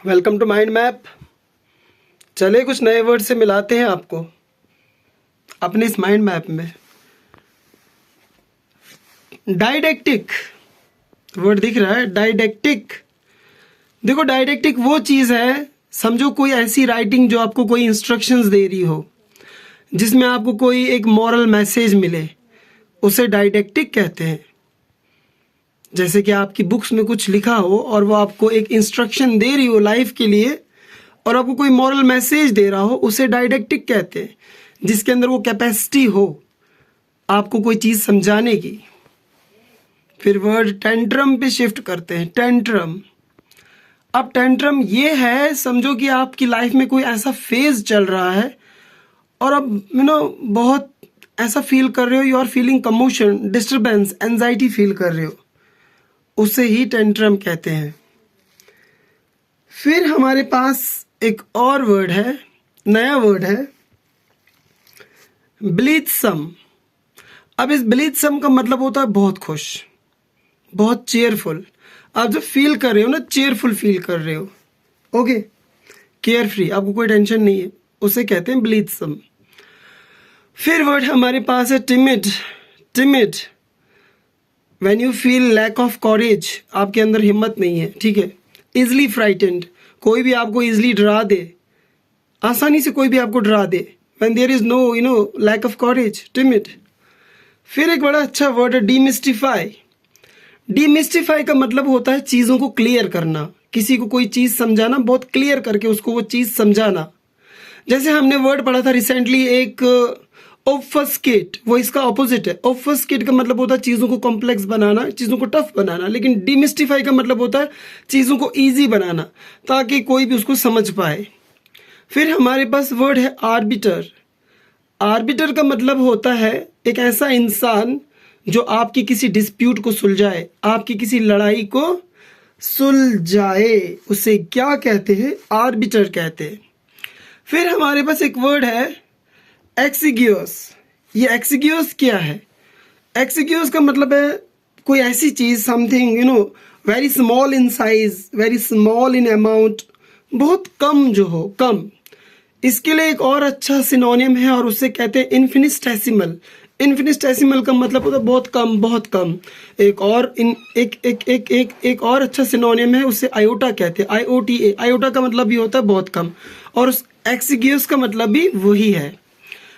Welcome to mind map. चले कुछ नए वर्ड से मिलाते हैं आपको अपने इस माइंड मैप में। डाइडेक्टिक वर्ड दिख रहा है, डाइडेक्टिक। देखो डाइडेक्टिक वो चीज़ है, समझो कोई ऐसी राइटिंग जो आपको कोई इंस्ट्रक्शंस दे रही हो, जिसमें आपको कोई एक मॉरल मैसेज मिले, उसे डाइडेक्टिक कहते हैं। जैसे कि आपकी बुक्स में कुछ लिखा हो और वो आपको एक इंस्ट्रक्शन दे रही हो लाइफ के लिए, और आपको कोई मॉरल मैसेज दे रहा हो, उसे डाइडेक्टिक कहते हैं। जिसके अंदर वो कैपेसिटी हो आपको कोई चीज़ समझाने की। फिर वर्ड टेंट्रम पे शिफ्ट करते हैं। टेंट्रम, अब टेंट्रम ये है, समझो कि आपकी लाइफ में कोई ऐसा फेज चल रहा है और अब बहुत ऐसा फील कर रहे हो, you are feeling commotion, disturbance, anxiety feel कर रहे हो, उसे ही टेंट्रम कहते हैं। फिर हमारे पास एक और वर्ड है, नया वर्ड है, ब्लीथसम। अब इस ब्लीथसम का मतलब होता है बहुत खुश, बहुत चेयरफुल। आप जब फील कर रहे हो ना, चेयरफुल फील कर रहे हो, ओके, केयर फ्री, आपको कोई टेंशन नहीं है, उसे कहते हैं ब्लीथसम। फिर वर्ड हमारे पास है timid. Timid, when you feel lack of courage, आपके अंदर हिम्मत नहीं है, ठीक है। इजली फ्राइटेंड, कोई भी आपको इजली डरा दे, आसानी से कोई भी आपको डरा दे। When there is no lack of courage, timid. फिर एक बड़ा अच्छा वर्ड है डीमिस्टिफाई। डीमिस्टिफाई का मतलब होता है चीज़ों को क्लियर करना, किसी को कोई चीज़ समझाना, बहुत क्लियर करके उसको वो चीज़ समझाना। जैसे हमने वर्ड पढ़ा था रिसेंटली, एक ऑब्फस्केट, वो इसका ऑपोजिट है। ऑब्फस्केट का मतलब होता है चीज़ों को कॉम्प्लेक्स बनाना, चीज़ों को टफ बनाना, लेकिन डीमिस्टिफाई का मतलब होता है चीज़ों को ईजी बनाना, ताकि कोई भी उसको समझ पाए। फिर हमारे पास वर्ड है आर्बिटर। आर्बिटर का मतलब होता है एक ऐसा इंसान जो आपकी किसी डिस्प्यूट को सुलझाए, आपकी किसी लड़ाई को सुलझाए, उसे क्या कहते हैं? आर्बिटर कहते हैं। फिर हमारे पास एक वर्ड है एक्सिगियोस। ये एक्सिगियोस क्या है? एक्सिगियोस का मतलब है कोई ऐसी चीज़, something very small in size, very small in amount, बहुत कम जो हो, कम। इसके लिए एक और अच्छा सिनोनियम है और उसे कहते हैं इन्फिनिटेसिमल। इन्फिनिटेसिमल का मतलब होता है बहुत कम, बहुत कम। एक और अच्छा सिनोनियम है, उसे आयोटा कहते हैं, IOTA। आयोटा का मतलब भी होता है बहुत कम, और उस एक्सिगियोस का मतलब भी वही है।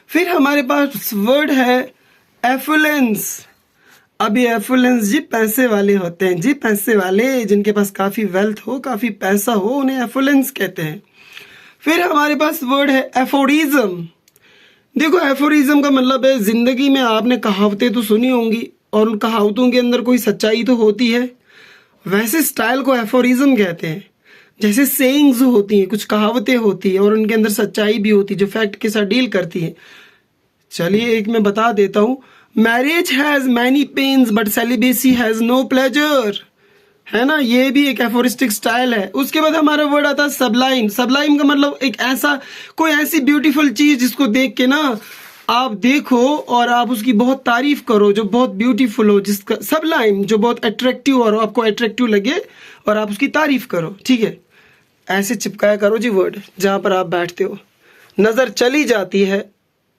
फिर हमारे पास वर्ड है एफुलेंस। अब ये एफुलेंस जी पैसे वाले होते हैं, जी पैसे वाले, जिनके पास काफ़ी वेल्थ हो, काफ़ी पैसा हो, उन्हें एफुलेंस कहते हैं। फिर हमारे पास वर्ड है एफोरिज्म। देखो एफोरिज्म का मतलब है, जिंदगी में आपने कहावतें तो सुनी होंगी और उन कहावतों के अंदर कोई सच्चाई तो होती है, वैसे स्टाइल को एफोरिज्म कहते हैं। जैसे सेइंग्स होती हैं, कुछ कहावतें होती हैं और उनके अंदर सच्चाई भी होती है, जो फैक्ट के साथ डील करती है। चलिए एक मैं बता देता हूँ, marriage has many pains but celibacy has no pleasure, है ना। ये भी एक एफोरिस्टिक स्टाइल है। उसके बाद हमारा वर्ड आता है सबलाइम। सबलाइम का मतलब एक ऐसा, कोई ऐसी ब्यूटीफुल चीज़ जिसको देख के ना आप देखो और आप उसकी बहुत तारीफ करो, जो बहुत ब्यूटीफुल हो, जिसका सबलाइम, जो बहुत अट्रैक्टिव और आपको अट्रैक्टिव लगे और आप उसकी तारीफ करो, ठीक है। ऐसे चिपकाया करो जी वर्ड जहाँ पर आप बैठते हो, नज़र चली जाती है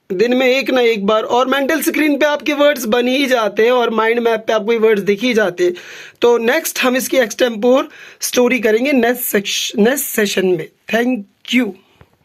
दिन में एक ना एक बार, और मेंटल स्क्रीन पे आपके वर्ड्स बन ही जाते हैं और माइंड मैप पे आपको वर्ड्स दिख ही जाते हैं। तो नेक्स्ट हम इसकी एक्सटेम्पोर स्टोरी करेंगे नेक्स्ट सेशन में। Thank you.